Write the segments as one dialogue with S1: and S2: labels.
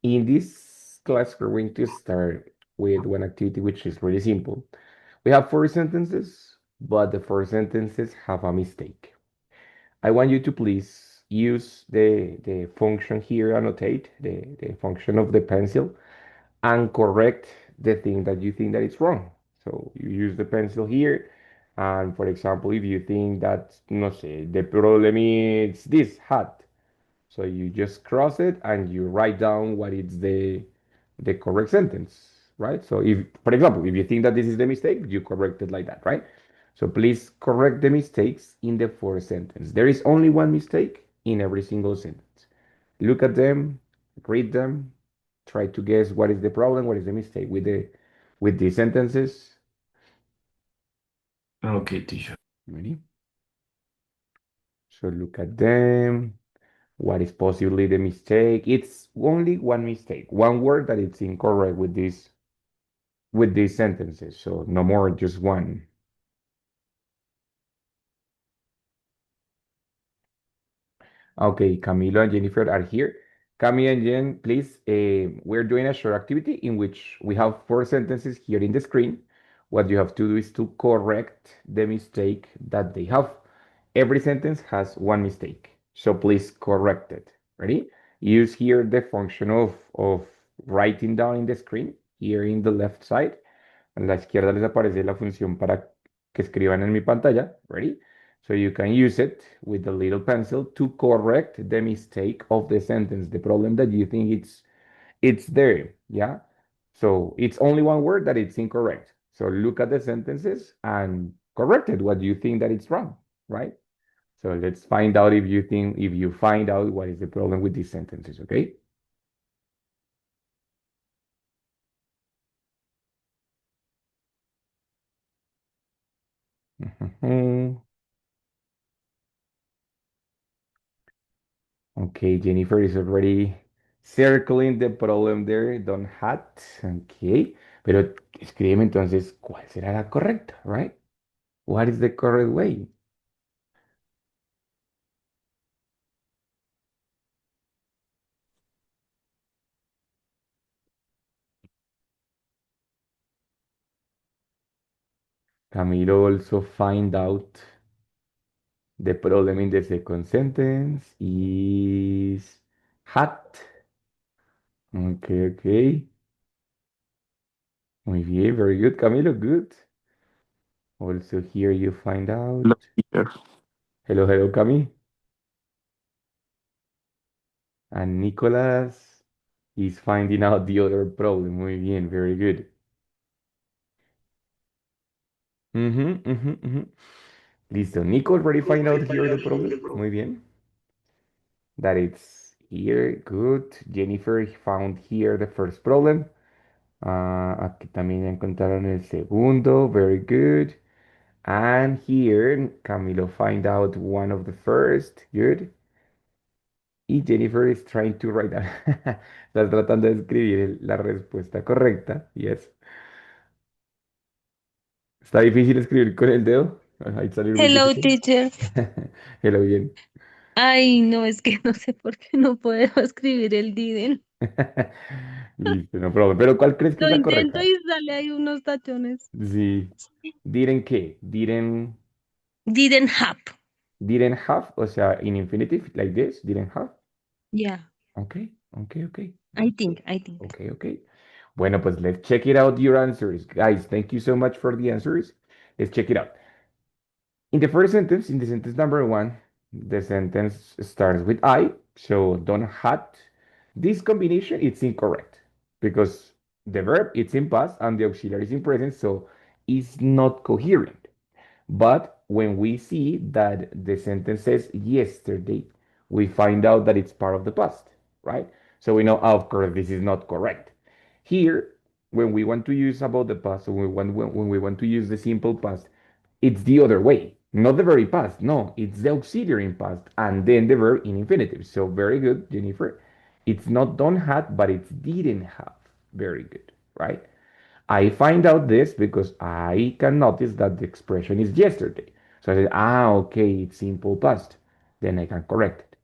S1: In this class, we're going to start with one activity which is really simple. We have four sentences, but the four sentences have a mistake. I want you to please use the function here, annotate the function of the pencil, and correct the thing that you think that it's wrong. So you use the pencil here, and for example, if you think that, no sé, the problem is this hat, so you just cross it and you write down what is the correct sentence, right? So if, for example, if you think that this is the mistake, you correct it like that, right? So please correct the mistakes in the fourth sentence. There is only one mistake in every single sentence. Look at them, read them, try to guess what is the problem, what is the mistake with these sentences.
S2: Okay, teacher.
S1: Ready? So look at them. What is possibly the mistake? It's only one mistake, one word that it's incorrect with these sentences. So no more, just one. Okay, Camilo and Jennifer are here. Camilo and Jen, please, we're doing a short activity in which we have four sentences here in the screen. What you have to do is to correct the mistake that they have. Every sentence has one mistake, so please correct it. Ready? Use here the function of writing down in the screen, here in the left side. A la izquierda les aparece la función para que escriban en mi pantalla. Ready? So you can use it with the little pencil to correct the mistake of the sentence, the problem that you think it's there. Yeah. So it's only one word that it's incorrect. So look at the sentences and correct it. What do you think that it's wrong, right? So let's find out if you find out what is the problem with these sentences, okay? Okay, Jennifer is already circling the problem there. Don't hat. Okay. Pero escríbeme entonces, ¿cuál será la correcta, right? What is the correct way? Camilo also find out the problem in the second sentence is hat. Okay, okay. Muy bien, very good, Camilo, good. Also here you find out.
S2: Hello, teacher.
S1: Hello, hello, Cami. And Nicolas is finding out the other problem. Muy bien, very good. Listo. Nico already find out here the problem. Muy bien. That it's here. Good. Jennifer found here the first problem. Aquí también encontraron el segundo. Very good. And here Camilo find out one of the first. Good. Y Jennifer is trying to write down. Estás tratando de escribir la respuesta correcta. Yes. Está difícil escribir con el dedo. Ahí salir muy
S3: Hello,
S1: difícil.
S3: teacher.
S1: Hello, bien.
S3: Ay, no, es que no sé por qué no puedo escribir el didn't.
S1: Listo, no problema. Pero ¿cuál crees que es
S3: Lo
S1: la
S3: intento
S1: correcta?
S3: y sale ahí unos tachones.
S1: Sí. Didn't qué?
S3: Didn't have.
S1: Didn't have, o sea, in infinitive, like this, didn't have.
S3: Yeah,
S1: Okay, okay, okay.
S3: I think.
S1: Okay, okay. Bueno, pues let's check it out, your answers. Guys, thank you so much for the answers. Let's check it out. In the first sentence, in the sentence number one, the sentence starts with I, so don't had. This combination it's incorrect because the verb it's in past and the auxiliary is in present, so it's not coherent. But when we see that the sentence says yesterday, we find out that it's part of the past, right? So we know, oh, of course, this is not correct. Here, when we want to use about the past, when we want to use the simple past, it's the other way. Not the very past. No, it's the auxiliary in past and then the verb in infinitive. So very good, Jennifer. It's not don't had, but it's didn't have. Very good, right? I find out this because I can notice that the expression is yesterday. So I said, okay, it's simple past. Then I can correct it.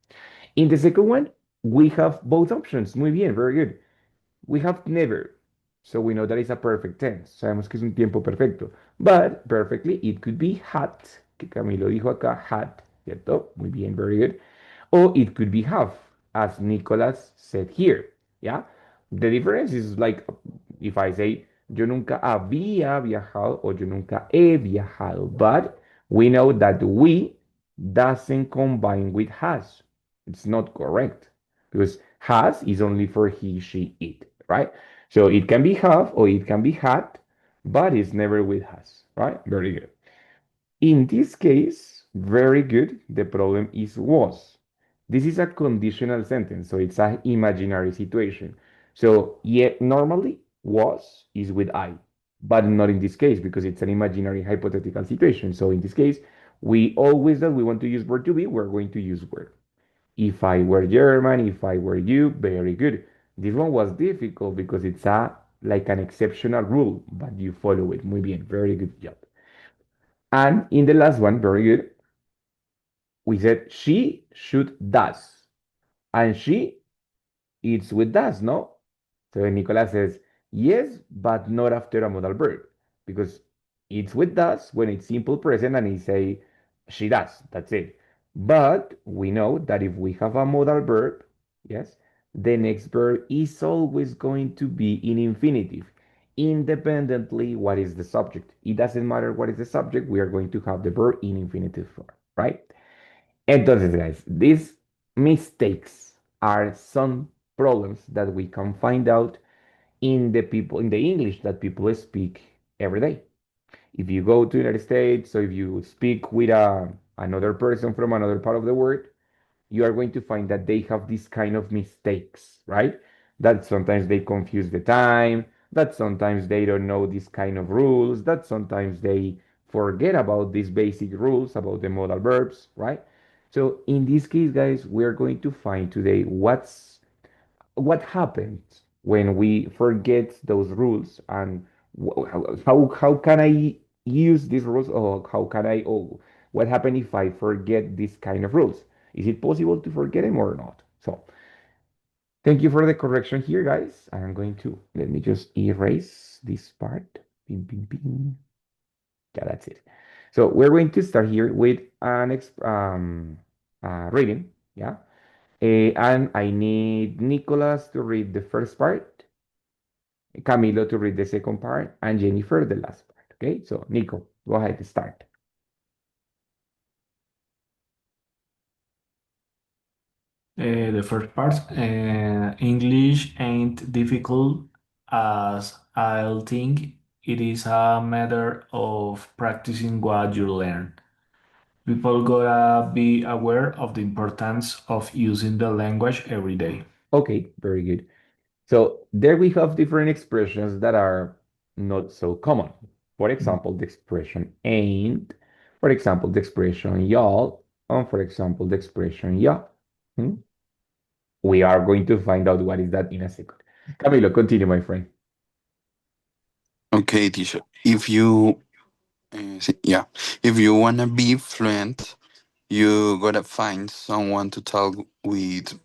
S1: In the second one, we have both options. Muy bien, very good. we have never. So we know that it's a perfect tense. Sabemos que es un tiempo perfecto. But perfectly, it could be had, que Camilo dijo acá, had, ¿cierto? Muy bien, very good. Or it could be have, as Nicholas said here. Yeah? The difference is like if I say, yo nunca había viajado o yo nunca he viajado. But we know that we doesn't combine with has. It's not correct because has is only for he, she, it, right? So it can be have or it can be had, but it's never with has, right? Very good. In this case, very good. The problem is was. This is a conditional sentence, so it's an imaginary situation. So yeah, normally was is with I, but not in this case because it's an imaginary hypothetical situation. So in this case, we always that we want to use verb to be, we're going to use were. If I were German, if I were you, very good. This one was difficult because it's a like an exceptional rule, but you follow it. Muy bien, very good job. And in the last one, very good, we said she should does. And she eats with does, no? So Nicolas says, yes, but not after a modal verb. Because it's with does when it's simple present and he say she does. That's it. But we know that if we have a modal verb, yes, the next verb is always going to be in infinitive. Independently what is the subject. It doesn't matter what is the subject, we are going to have the verb in infinitive form, right? Entonces, guys, these mistakes are some problems that we can find out in the people in the English that people speak every day. If you go to the United States, so if you speak with another person from another part of the world, you are going to find that they have these kind of mistakes, right? That sometimes they confuse the time, that sometimes they don't know these kind of rules, that sometimes they forget about these basic rules about the modal verbs, right? So in this case, guys, we're going to find today what happens when we forget those rules and how can I use these rules or how can I oh what happens if I forget these kind of rules? Is it possible to forget them or not? So thank you for the correction here, guys. I'm going to let me just erase this part. Bing, bing, bing. Yeah, that's it. So we're going to start here with an reading. Yeah. And I need Nicholas to read the first part, Camilo to read the second part, and Jennifer the last part. Okay, so Nico, go ahead, start.
S2: The first part, English ain't difficult as I'll think. It is a matter of practicing what you learn. People gotta be aware of the importance of using the language every day.
S1: Okay, very good. So there we have different expressions that are not so common. For example, the expression ain't, for example, the expression y'all, and for example, the expression ya. Hmm? We are going to find out what is that in a second. Camilo, continue, my friend.
S4: Okay, teacher. If you, yeah, if you wanna be fluent, you gotta find someone to talk with,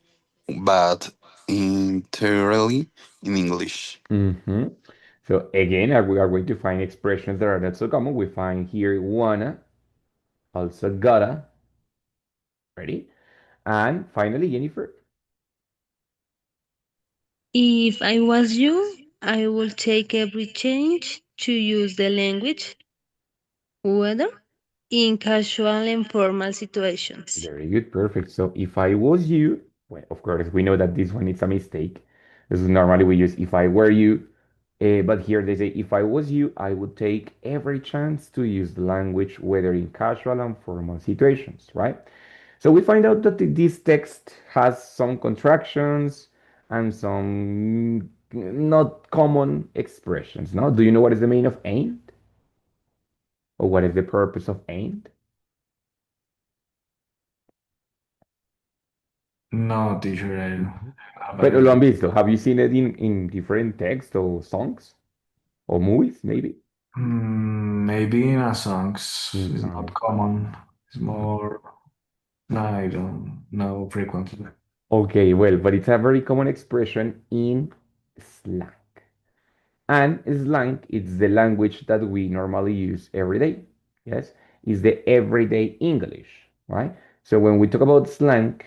S4: but entirely in English.
S1: Hmm. So again, we are going to find expressions that are not so common. We find here wanna, also gotta, ready? And finally, Jennifer.
S3: If I was you, I would take every change to use the language, whether in casual and formal situations.
S1: Very good, perfect. So if I was you, well, of course, we know that this one is a mistake. This is normally we use if I were you, but here they say if I was you, I would take every chance to use the language, whether in casual and formal situations, right? So we find out that this text has some contractions and some not common expressions. No, do you know what is the meaning of ain't, or what is the purpose of ain't?
S2: No, teacher, I don't
S1: Mhm.
S2: have
S1: Pero
S2: an
S1: lo han
S2: idea.
S1: visto. Have you seen it in different texts or songs or movies, maybe?
S2: Maybe in a songs it's
S1: Mhm.
S2: not common. It's more. No, I don't know frequently.
S1: Okay, well, but it's a very common expression in. slang. And slang is the language that we normally use every day. Yes, is the everyday English, right? So when we talk about slang,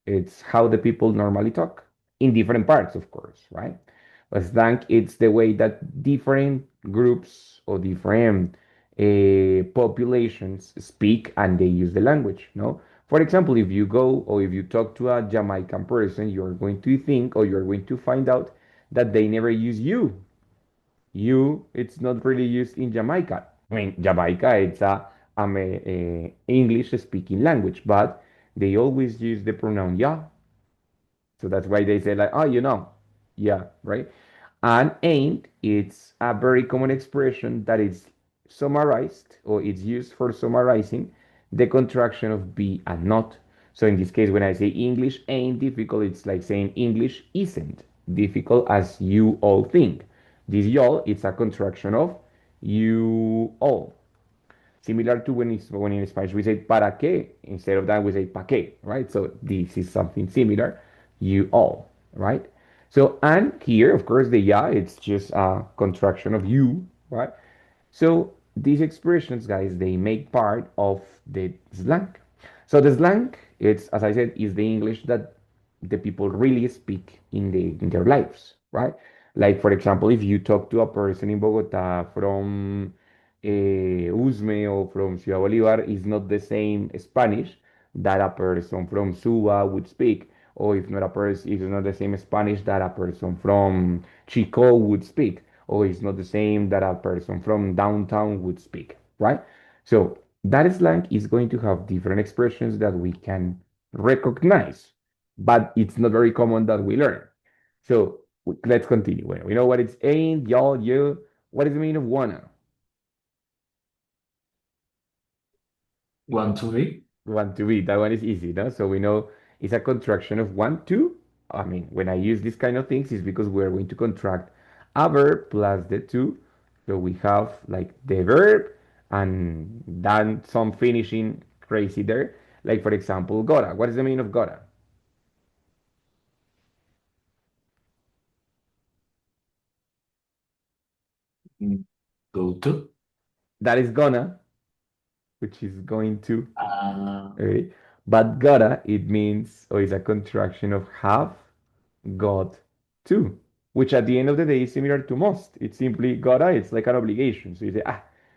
S1: it's how the people normally talk in different parts, of course, right? But slang, it's the way that different groups or different populations speak and they use the language, no? For example, if you go or if you talk to a Jamaican person, you're going to think or you're going to find out that they never use you. You, it's not really used in Jamaica. I mean, Jamaica, it's a English speaking language, but they always use the pronoun ya. So that's why they say like, oh, yeah, right? And ain't, it's a very common expression that is summarized or it's used for summarizing the contraction of be and not. So in this case, when I say English ain't difficult, it's like saying English isn't difficult as you all think. This y'all, it's a contraction of you all. Similar to when in Spanish we say para qué, instead of that we say pa qué, right? So this is something similar. You all, right? So and here, of course, the ya, it's just a contraction of you, right? So these expressions, guys, they make part of the slang. So the slang, it's as I said, is the English that the people really speak in their lives, right? Like for example, if you talk to a person in Bogota from Usme or from Ciudad Bolivar, is not the same Spanish that a person from Suba would speak, or if not a person, it's not the same Spanish that a person from Chico would speak, or it's not the same that a person from downtown would speak, right? So that slang is going to have different expressions that we can recognize, but it's not very common that we learn. So let's continue. Well, we know what it's ain't, y'all, you. What is the meaning of wanna?
S2: Want to be?
S1: Want to be. That one is easy, no? So we know it's a contraction of want to. I mean, when I use this kind of things, it's because we're going to contract a verb plus the to. So we have like the verb and then some finishing crazy there. Like for example, gotta. What is the meaning of gotta?
S2: Mm, Go to.
S1: That is gonna, which is going to.
S2: Uh,
S1: Okay. But gotta, it means, or is a contraction of have, got to, which at the end of the day is similar to must. It's simply gotta, it's like an obligation. So you say,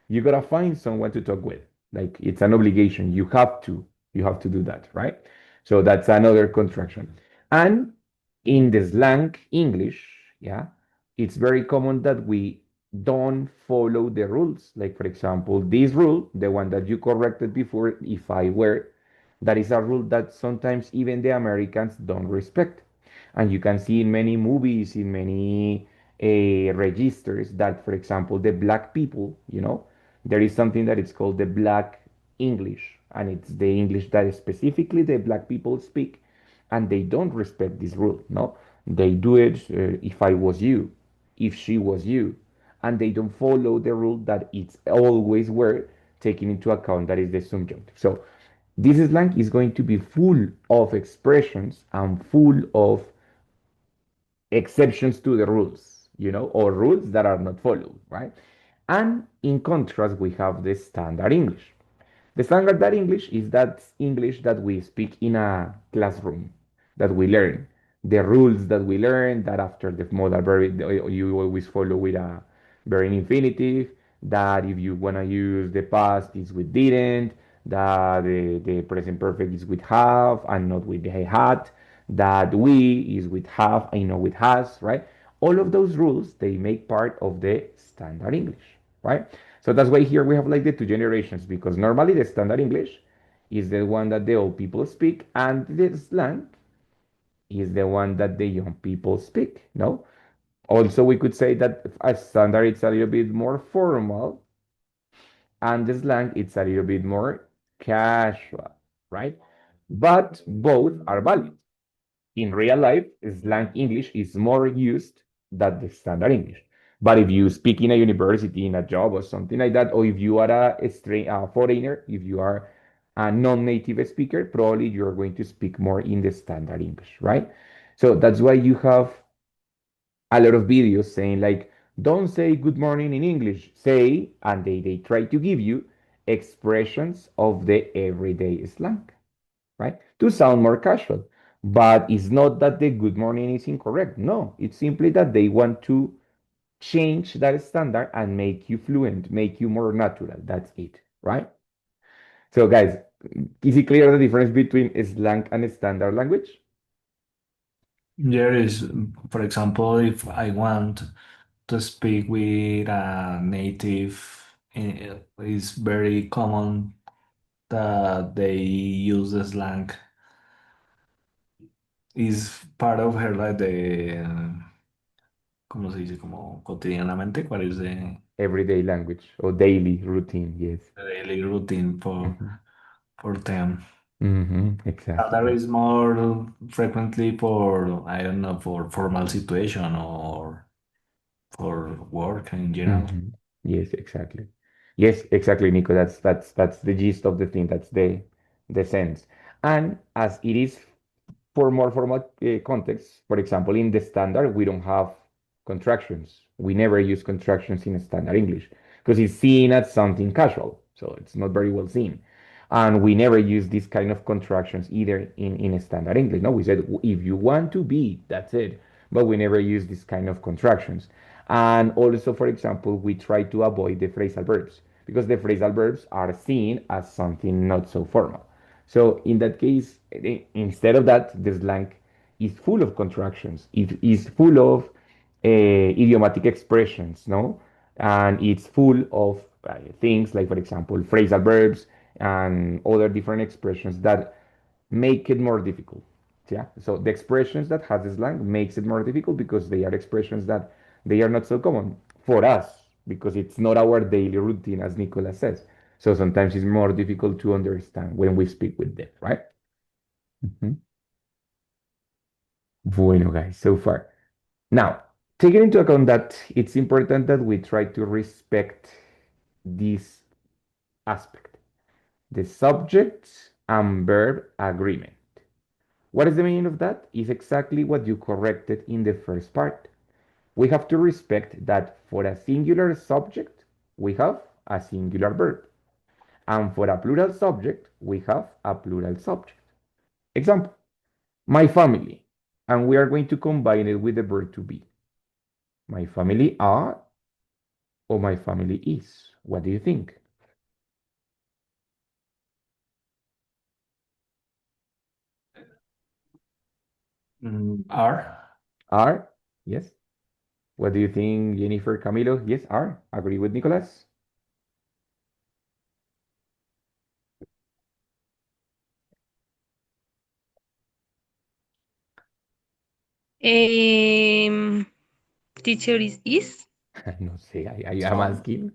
S1: you gotta find someone to talk with. Like it's an obligation. You have to do that, right? So that's another contraction. And in the slang English, yeah, it's very common that we don't follow the rules. Like, for example, this rule, the one that you corrected before, if I were, that is a rule that sometimes even the Americans don't respect. And you can see in many movies, in many registers, that, for example, the black people, there is something that is called the black English. And it's the English that specifically the black people speak. And they don't respect this rule, no? They do it if I was you, if she was you. And they don't follow the rule that it's always were taking into account that is the subjunctive. So this slang is going to be full of expressions and full of exceptions to the rules, or rules that are not followed, right? And in contrast, we have the standard English. The standard that English is that English that we speak in a classroom, that we learn. The rules that we learn, that after the modal verb, you always follow with a verb infinitive, that if you want to use the past, is with didn't, that the present perfect is with have and not with the had, that we is with have and not with has, right? All of those rules, they make part of the standard English, right? So that's why here we have like the two generations, because normally the standard English is the one that the old people speak, and the slang is the one that the young people speak. No? Also, we could say that a standard it's a little bit more formal, and the slang it's a little bit more casual, right? But both are valid. In real life, slang English is more used than the standard English. But if you speak in a university, in a job, or something like that, or if you are a foreigner, if you are a non-native speaker, probably you're going to speak more in the standard English, right? So that's why you have a lot of videos saying like, don't say good morning in English, say, and they try to give you expressions of the everyday slang, right? To sound more casual. But it's not that the good morning is incorrect. No, it's simply that they want to change that standard and make you fluent, make you more natural. That's it, right? So, guys, is it clear the difference between slang and standard language?
S2: There is, for example, if I want to speak with a native, it's very common that they use the slang. Is part of her like the, ¿cómo se dice? Como cotidianamente, ¿cuál es
S1: Everyday language or daily routine, yes.
S2: the daily routine
S1: Mhm.
S2: for them? That
S1: Exactly.
S2: is more frequently for, I don't know, for formal situation or for work in general.
S1: Mhm. Yes, exactly. Yes, exactly, Nico. That's the gist of the thing. That's the sense. And as it is for more formal context, for example, in the standard, we don't have contractions. We never use contractions in standard English because it's seen as something casual. So it's not very well seen. And we never use this kind of contractions either in standard English. No, we said if you want to be, that's it. But we never use this kind of contractions. And also, for example, we try to avoid the phrasal verbs because the phrasal verbs are seen as something not so formal. So in that case, instead of that, the slang is full of contractions. It is full of idiomatic expressions, no? And it's full of things like, for example, phrasal verbs and other different expressions that make it more difficult. Yeah. So the expressions that has the slang makes it more difficult because they are expressions that they are not so common for us because it's not our daily routine, as Nicolas says. So sometimes it's more difficult to understand when we speak with them, right? Mhm. Bueno, guys, so far. Now, taking into account that it's important that we try to respect this aspect, the subject and verb agreement. What is the meaning of that? Is exactly what you corrected in the first part. We have to respect that for a singular subject, we have a singular verb. And for a plural subject, we have a plural subject. Example, my family. And we are going to combine it with the verb to be. My family are or my family is. What do you think?
S2: Are
S1: Are? Yes. What do you think, Jennifer, Camilo? Yes, are. Agree with Nicolas?
S3: Um, teacher is?
S1: No sé, I am
S2: so
S1: asking.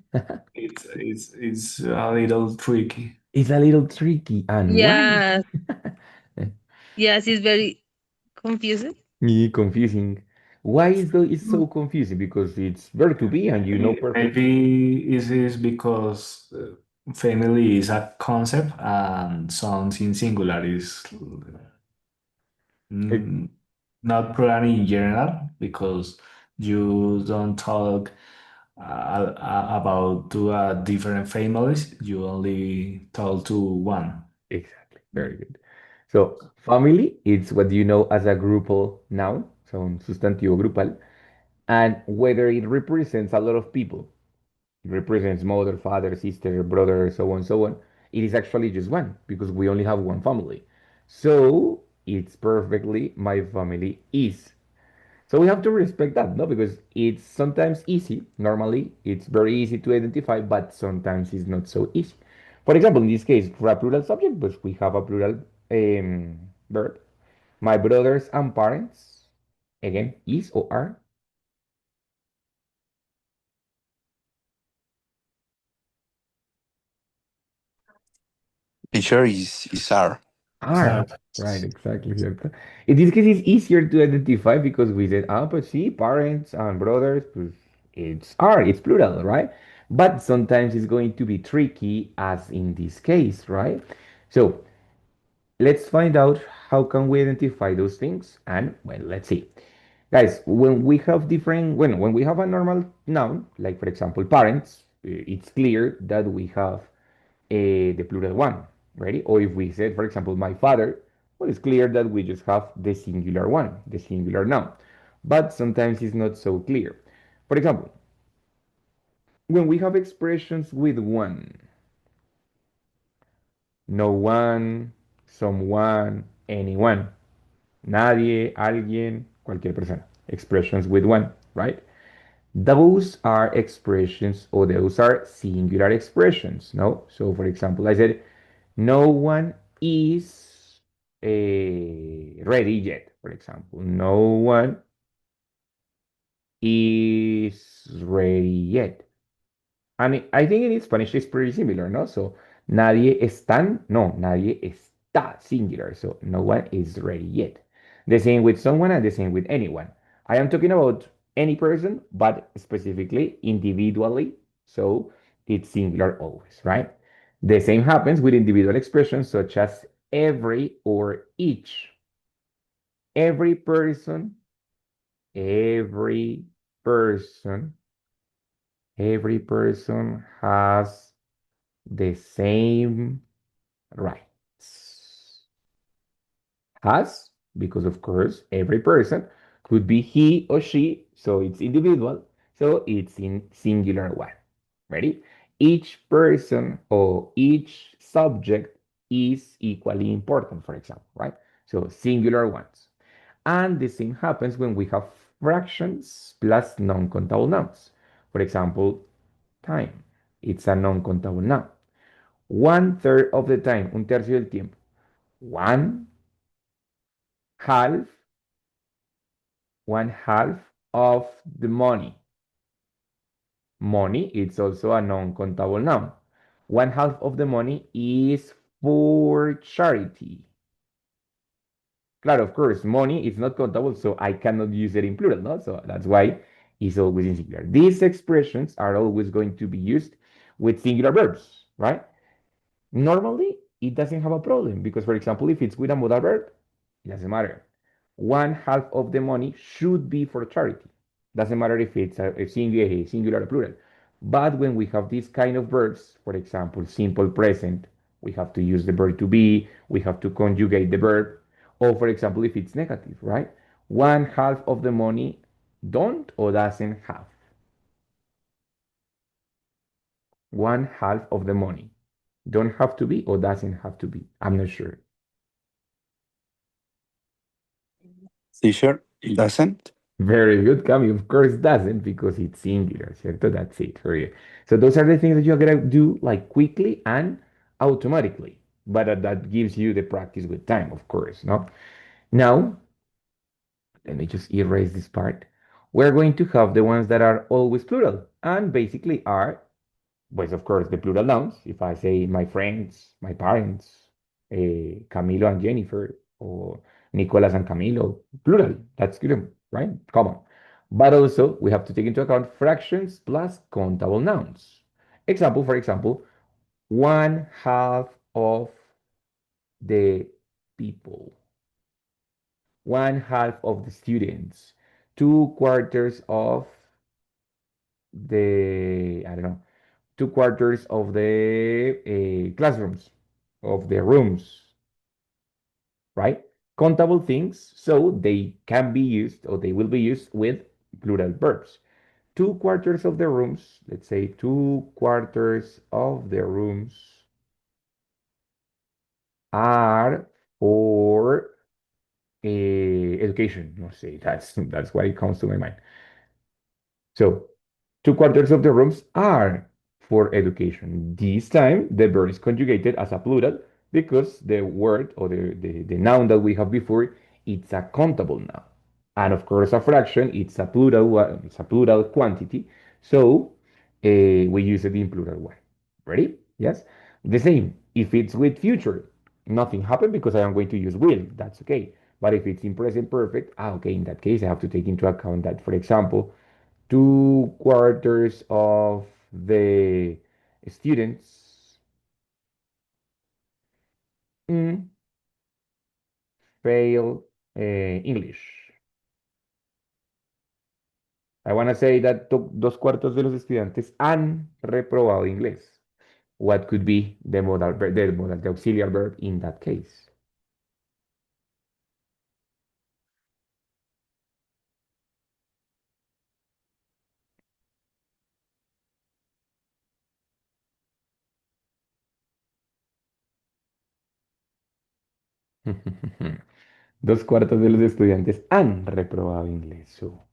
S2: it's a little tricky.
S1: It's a little tricky. And why?
S3: Yes, yes, it's very confusing.
S1: Confusing. Why is though it's so confusing? Because it's verb to be and you know perfectly.
S2: Maybe it is because family is a concept and sounds in singular is
S1: Eh,
S2: mm, not plural in general because you don't talk about two different families. You only talk to one.
S1: Exactly. Very good. So family, it's what you know as a grupal noun, so un sustantivo grupal, and whether it represents a lot of people, it represents mother, father, sister, brother, so on, it is actually just one because we only have one family. So it's perfectly my family is. So we have to respect that, no? Because it's sometimes easy. Normally, it's very easy to identify, but sometimes it's not so easy. For example, in this case, for a plural subject, but we have a plural verb. My brothers and parents, again, is or are.
S4: Teacher is R.
S2: So
S1: Are. Right, exactly. Cierto. In this case, it's easier to identify because we said, ah, but see, parents and brothers, pues, it's are, it's plural, right? But sometimes it's going to be tricky, as in this case, right? So let's find out how can we identify those things. And well, let's see. Guys, when we have different, when we have a normal noun, like for example, parents, it's clear that we have the plural one, ready? Or if we said, for example, my father, well, it's clear that we just have the singular one, the singular noun. But sometimes it's not so clear. For example, when we have expressions with one, no one, someone, anyone, nadie, alguien, cualquier persona. Expressions with one, right? Those are expressions or those are singular expressions, no? So for example, I said, no one is ready yet, for example. No one is ready yet. And I think in Spanish it's pretty similar, no? So, nadie están, no, nadie está singular. So, no one is ready yet. The same with someone and the same with anyone. I am talking about any person, but specifically individually. So, it's singular always, right? The same happens with individual expressions such as every or each. Every person, every person, every person has the same rights. Has, because of course, every person could be he or she, so it's individual, so it's in singular one. Ready? Each person or each subject is equally important, for example, right? So singular ones. And the same happens when we have fractions plus non-countable nouns. For example, time. It's a non-countable noun. One third of the time, un tercio del tiempo. One half, one half of the money. Money, it's also a non-countable noun. One half of the money is for charity. Claro, of course, money is not countable, so I cannot use it in plural, no? So that's why it's always in singular. These expressions are always going to be used with singular verbs, right? Normally, it doesn't have a problem because, for example, if it's with a modal verb, it doesn't matter. One half of the money should be for charity. Doesn't matter if it's a singular or plural. But when we have these kind of verbs, for example, simple present, we have to use the verb to be, we have to conjugate the verb. Or for example, if it's negative, right? One half of the money don't or doesn't have. One half of the money don't have to be or doesn't have to be. I'm not sure.
S4: T-shirt doesn't.
S1: Very good, Cami. Of course, doesn't because it's singular, ¿cierto? That's it for you. So those are the things that you're gonna do like quickly and automatically. But that gives you the practice with time, of course, no? Now, let me just erase this part. We're going to have the ones that are always plural and basically are pues of course the plural nouns. If I say my friends, my parents, Camilo and Jennifer, or Nicolas and Camilo, plural, that's good, right? Common. But also we have to take into account fractions plus countable nouns. Example, for example, one half of the people, one half of the students, two quarters of I don't know, two quarters of the classrooms, of the rooms, right? Countable things, so they can be used or they will be used with plural verbs. Two quarters of the rooms, let's say two quarters of the rooms are for education. No say that's what it comes to my mind. So two quarters of the rooms are for education. This time, the verb is conjugated as a plural because the word or the noun that we have before, it's a countable noun. And of course, a fraction, it's a plural quantity. So we use it in plural one. Ready? Yes? The same. If it's with future, nothing happened because I am going to use will. That's okay. But if it's in present perfect, okay, in that case, I have to take into account that, for example, two quarters of the students mm, fail English. I want to say that dos cuartos de los estudiantes han reprobado inglés. What could be the auxiliary verb in that case? Dos cuartos de los estudiantes han reprobado inglés. So,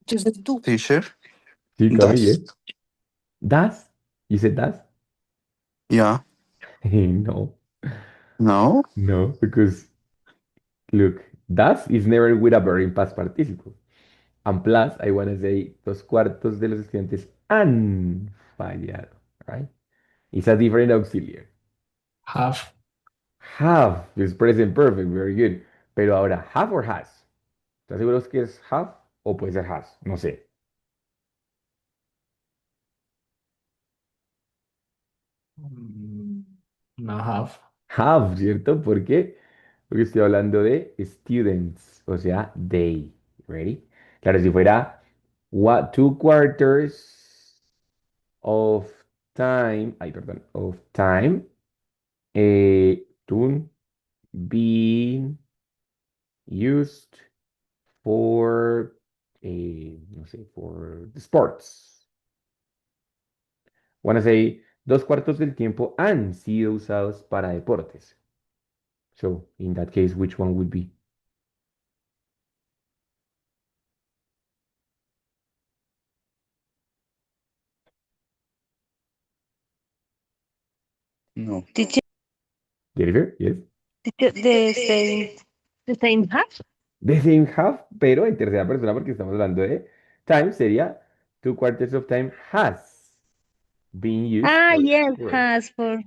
S4: Teacher,
S1: sí, Cami, yes.
S4: does.
S1: Das? You said das?
S4: Yeah.
S1: No,
S4: No?
S1: no, because look, das is never with a verb in past participle. And plus, I want to say, dos cuartos de los estudiantes han fallado, right? It's a different auxiliary.
S2: Have.
S1: Have is present perfect, very good. Pero ahora, have or has. ¿Estás seguro que es have o puede ser has? No sé.
S2: Mm, No have.
S1: Have, ¿cierto? ¿Por qué? Porque estoy hablando de students, o sea, they. Ready? Claro, si fuera what, 2 quarters of time, ay, perdón, of time, to be used for, no sé, for the sports. Wanna say, dos cuartos del tiempo han sido usados para deportes. So, in that case, which one would be?
S4: No.
S3: Teacher,
S1: Jennifer, yes.
S3: teacher, the same half.
S1: The same half, pero en tercera persona porque estamos hablando de time, sería 2 quarters of time has been used
S3: Ah,
S1: for
S3: yes,
S1: sports.
S3: has for.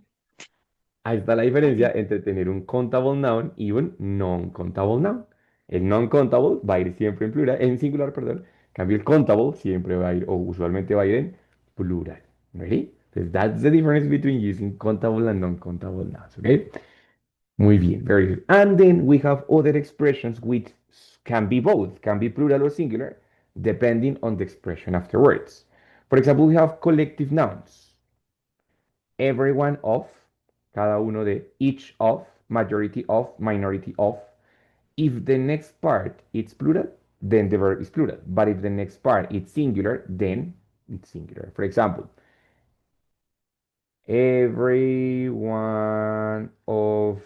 S1: Ahí está la diferencia entre tener un countable noun y un non-countable noun. El non-countable va a ir siempre en plural, en singular, perdón. En cambio, el countable siempre va a ir, o usualmente va a ir en plural. ¿Ready? Entonces, that's the difference between using countable and non-countable nouns, ¿ok? Muy bien, very good. And then we have other expressions which can be both, can be plural or singular, depending on the expression afterwards. For example, we have collective nouns. Everyone of, cada uno de, each of, majority of, minority of. If the next part is plural, then the verb is plural. But if the next part is singular, then it's singular. For example, every one of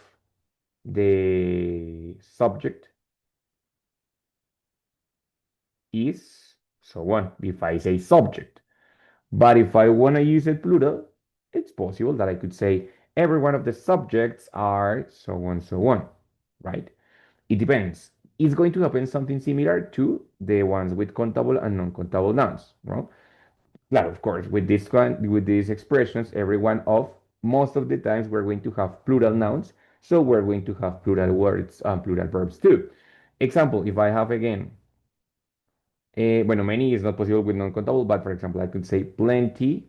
S1: the subject is so on. If I say subject, but if I want to use it plural, it's possible that I could say every one of the subjects are so on, right? It depends. It's going to happen something similar to the ones with countable and non-countable nouns, right? Claro, of course, with this one, with these expressions, every one of, most of the times we're going to have plural nouns, so we're going to have plural words and plural verbs too. Example, if I have again, bueno, many is not possible with non-countable, but for example, I could say plenty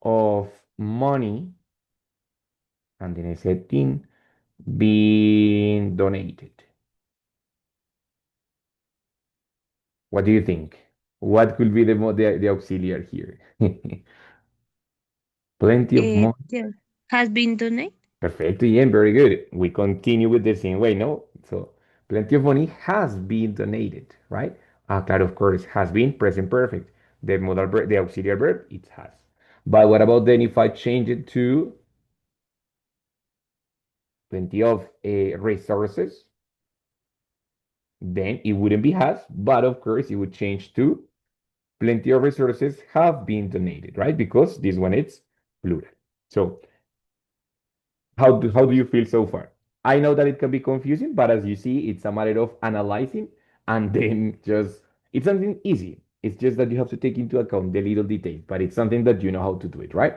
S1: of money, and then I said thing, being donated. What do you think? What could be the auxiliary here? Plenty of money.
S3: Yes, has been donated.
S1: Perfect, Ian, very good. We continue with the same way, no? So, plenty of money has been donated, right? Claro, of course, has been present perfect. The modal verb, the auxiliary verb, it has. But what about then if I change it to plenty of resources? Then it wouldn't be has, but of course, it would change to plenty of resources have been donated, right? Because this one it's plural. So, how do you feel so far? I know that it can be confusing, but as you see, it's a matter of analyzing and then just it's something easy. It's just that you have to take into account the little details, but it's something that you know how to do it, right?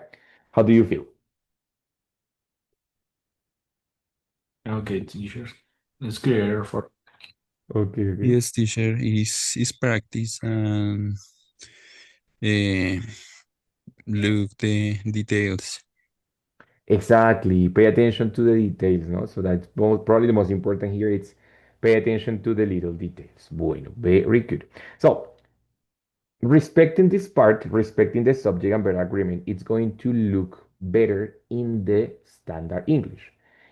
S1: How do you feel?
S2: Okay, teacher. It's clear for.
S1: Okay, okay.
S4: Yes, teacher, is practice and uh, look the details.
S1: Exactly. Pay attention to the details, no? So that's probably the most important here. It's pay attention to the little details. Bueno, very good. So respecting this part, respecting the subject and verb agreement, it's going to look better in the standard English.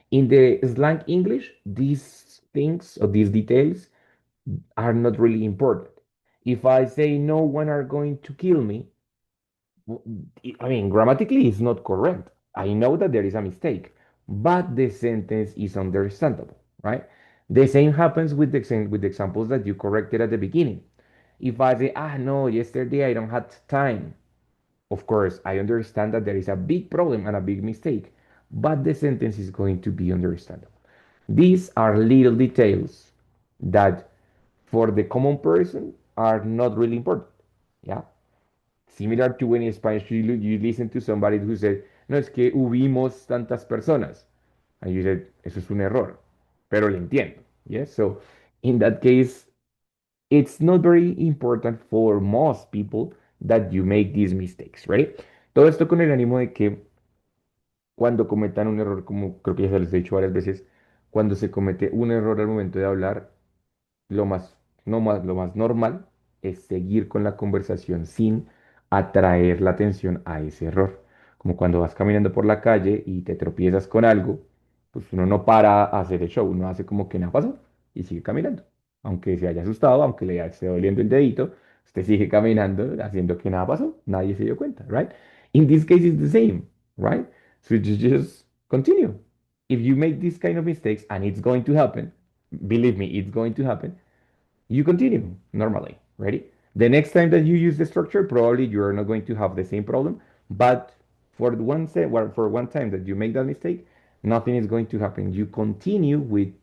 S1: In the slang English, these things or these details are not really important. If I say no one are going to kill me, I mean, grammatically, it's not correct. I know that there is a mistake, but the sentence is understandable, right? The same happens with with the examples that you corrected at the beginning. If I say, ah, no, yesterday I don't had time, of course, I understand that there is a big problem and a big mistake, but the sentence is going to be understandable. These are little details that for the common person are not really important. Yeah. Similar to when in Spanish you listen to somebody who said, no, es que hubimos tantas personas. And you said, eso es un error. Pero lo entiendo. Yes. So in that case, it's not very important for most people that you make these mistakes, right? Todo esto con el ánimo de que cuando cometan un error, como creo que ya se les he dicho varias veces, cuando se comete un error al momento de hablar, lo más, no más, lo más normal es seguir con la conversación sin atraer la atención a ese error. Como cuando vas caminando por la calle y te tropiezas con algo, pues uno no para a hacer el show, uno hace como que nada pasó y sigue caminando. Aunque se haya asustado, aunque le esté doliendo el dedito, usted sigue caminando haciendo que nada pasó, nadie se dio cuenta, right? In this case, it's the same, right? So you just continue. If you make these kind of mistakes and it's going to happen, believe me, it's going to happen, you continue normally. Ready? The next time that you use the structure, probably you are not going to have the same problem. But for for one time that you make that mistake, nothing is going to happen. You continue with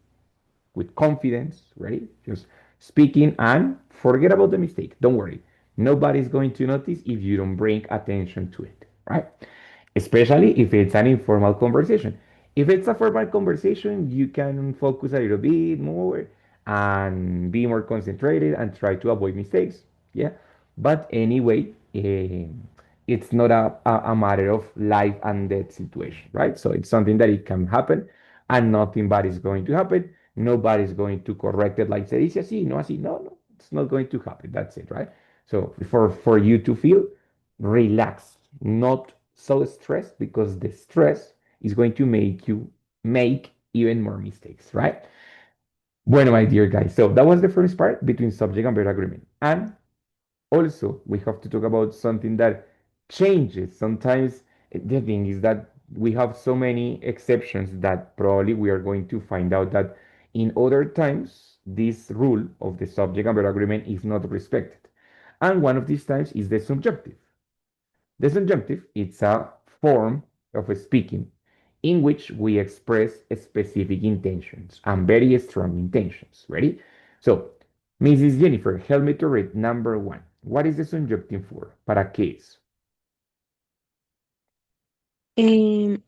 S1: confidence, right? Just speaking and forget about the mistake. Don't worry. Nobody's going to notice if you don't bring attention to it, right? Especially if it's an informal conversation. If it's a formal conversation, you can focus a little bit more and be more concentrated and try to avoid mistakes. Yeah. But anyway, it's not a matter of life and death situation, right? So it's something that it can happen and nothing bad is going to happen. Nobody's going to correct it like say, dice así, no así. No, no, it's not going to happen. That's it, right? So for you to feel relaxed, not so stressed, because the stress is going to make you make even more mistakes, right? Bueno, my dear guys, so that was the first part between subject and verb agreement. And also, we have to talk about something that changes. Sometimes the thing is that we have so many exceptions that probably we are going to find out that in other times, this rule of the subject and verb agreement is not respected. And one of these times is the subjunctive. The subjunctive is a form of speaking in which we express specific intentions and very strong intentions. Ready? So, Mrs. Jennifer, help me to read number one. What is the subjunctive for? ¿Para qué es?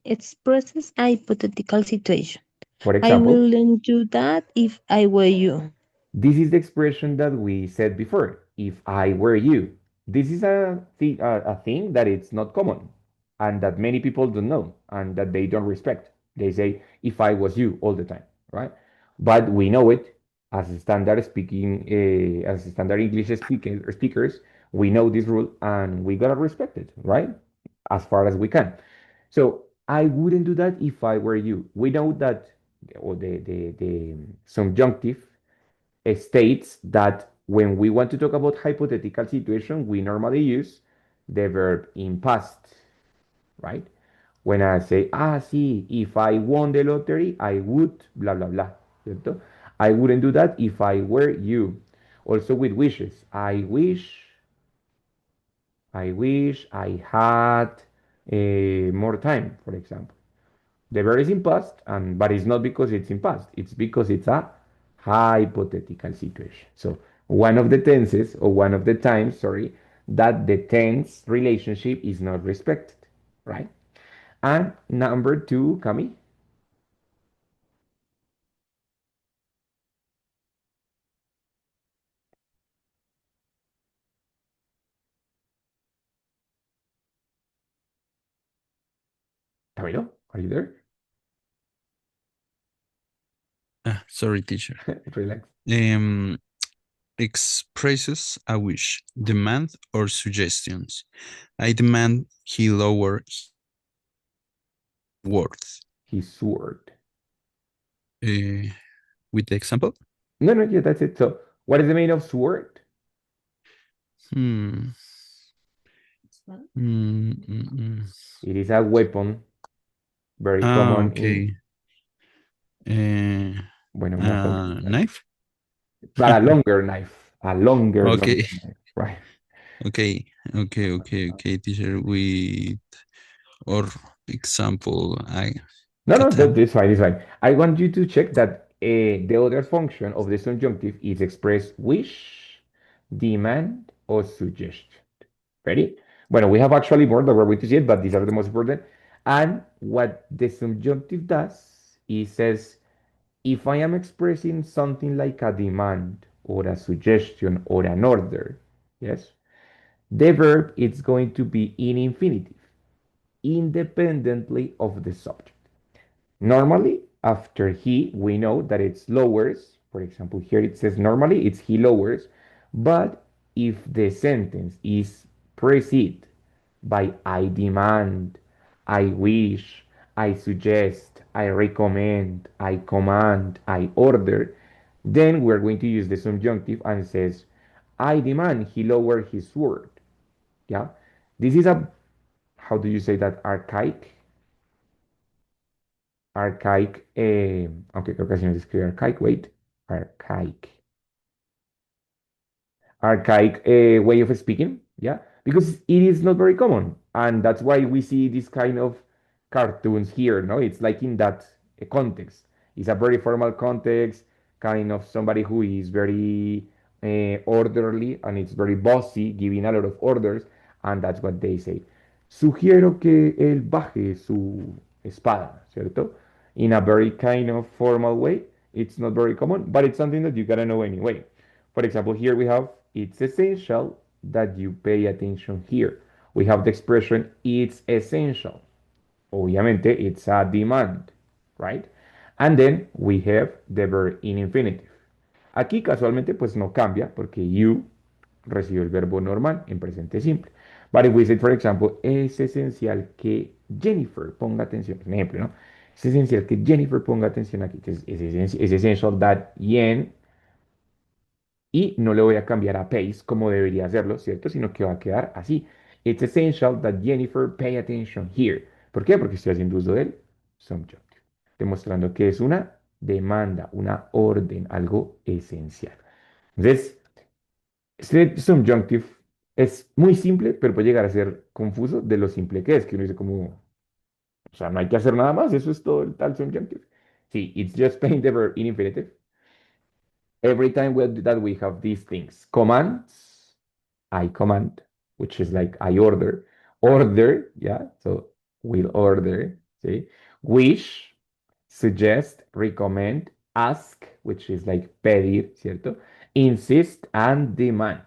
S3: Expresses a hypothetical situation.
S1: For
S3: I
S1: example,
S3: wouldn't do that if I were you.
S1: this is the expression that we said before. If I were you, this is a thing that it's not common and that many people don't know and that they don't respect. They say, if I was you all the time, right? But we know it as standard speaking, as standard English speakers, we know this rule and we gotta respect it, right? As far as we can. So I wouldn't do that if I were you. We know that, or the subjunctive states that when we want to talk about hypothetical situation, we normally use the verb in past, right? When I say, ah, sí, if I won the lottery, I would, blah, blah, blah. ¿Cierto? I wouldn't do that if I were you. Also with wishes. I wish I had more time, for example. The verb is in past, and but it's not because it's in past. It's because it's a hypothetical situation. So one of the tenses, or one of the times, sorry, that the tense relationship is not respected, right? And number two, Cami. Camilo, are you there?
S4: Sorry, teacher.
S1: Relax.
S4: Um, expresses a wish, demand, or suggestions. I demand he lower his worth.
S1: His sword.
S4: Uh, with the example?
S1: No, no, yeah, that's it. So, what is the meaning of sword?
S4: Hmm. Mm, mm, mm.
S1: It is a weapon very
S4: Ah,
S1: common in,
S4: okay. Uh,
S1: bueno, most of the time.
S4: knife?
S1: But a longer
S4: Okay,
S1: knife, right?
S4: okay, okay, teacher. With or example, I
S1: No, no,
S4: katana.
S1: that's fine, it's fine. I want you to check that the other function of the subjunctive is express wish, demand, or suggestion. Ready? Bueno, we have actually more that we're going to see it, but these are the most important. And what the subjunctive does is says, if I am expressing something like a demand or a suggestion or an order, yes, the verb is going to be in infinitive, independently of the subject. Normally, after he, we know that it's lowers. For example, here it says normally it's he lowers. But if the sentence is preceded by I demand, I wish, I suggest, I recommend, I command, I order, then we're going to use the subjunctive and says, I demand he lower his sword. Yeah. This is a, how do you say that, archaic, aunque creo que así no se escribe archaic, wait, archaic, way of speaking, yeah, because it is not very common, and that's why we see this kind of cartoons here. No, it's like in that context. It's a very formal context, kind of somebody who is very orderly and it's very bossy, giving a lot of orders, and that's what they say. Sugiero que él baje su espada, ¿cierto? In a very kind of formal way. It's not very common, but it's something that you gotta know anyway. For example, here we have, it's essential that you pay attention here. We have the expression, it's essential. Obviamente, it's a demand, right? And then we have the verb in infinitive. Aquí casualmente pues no cambia porque you recibe el verbo normal en presente simple. But if we say, for example, es esencial que Jennifer ponga atención, es un ejemplo, ¿no? Es esencial que Jennifer ponga atención aquí. Entonces, es essential that Jen, y no le voy a cambiar a pace como debería hacerlo, ¿cierto? Sino que va a quedar así. It's essential that Jennifer pay attention here. ¿Por qué? Porque estoy haciendo uso del subjunctive, demostrando que es una demanda, una orden, algo esencial. Entonces, este subjunctive es muy simple, pero puede llegar a ser confuso de lo simple que es, que uno dice como, o sea, no hay que hacer nada más, eso es todo el tal subjunctive. Sí, it's just paying the verb in infinitive. Every time that we have these things, commands, I command, which is like I order, order, yeah, so will order, see, wish, suggest, recommend, ask, which is like pedir, ¿cierto? Insist and demand.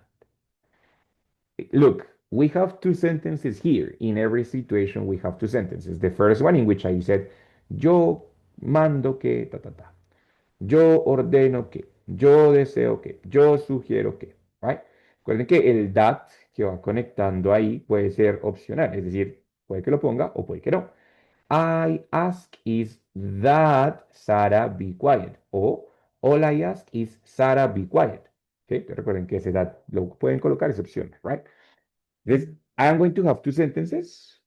S1: Look, we have two sentences here. In every situation, we have two sentences. The first one in which I said, yo mando que, ta, ta, ta. Yo ordeno que, yo deseo que, yo sugiero que, ¿right? Recuerden que el that que va conectando ahí puede ser opcional, es decir, puede que lo ponga o puede que no. I ask is that Sarah be quiet, o all I ask is Sarah be quiet. ¿Okay? Entonces recuerden que ese that lo pueden colocar, es opcional, right? This, I'm going to have two sentences.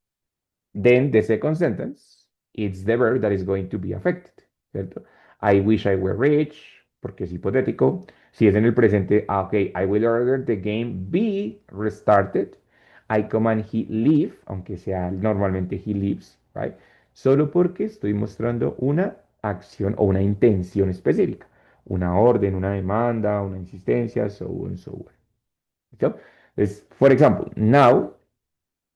S1: Then the second sentence, it's the verb that is going to be affected, ¿cierto? I wish I were rich, porque es hipotético. Si es en el presente, ok, I will order the game be restarted. I command he leave, aunque sea normalmente he leaves, right? Solo porque estoy mostrando una acción o una intención específica. Una orden, una demanda, una insistencia, so on, so on. ¿Listo? Entonces, for example, now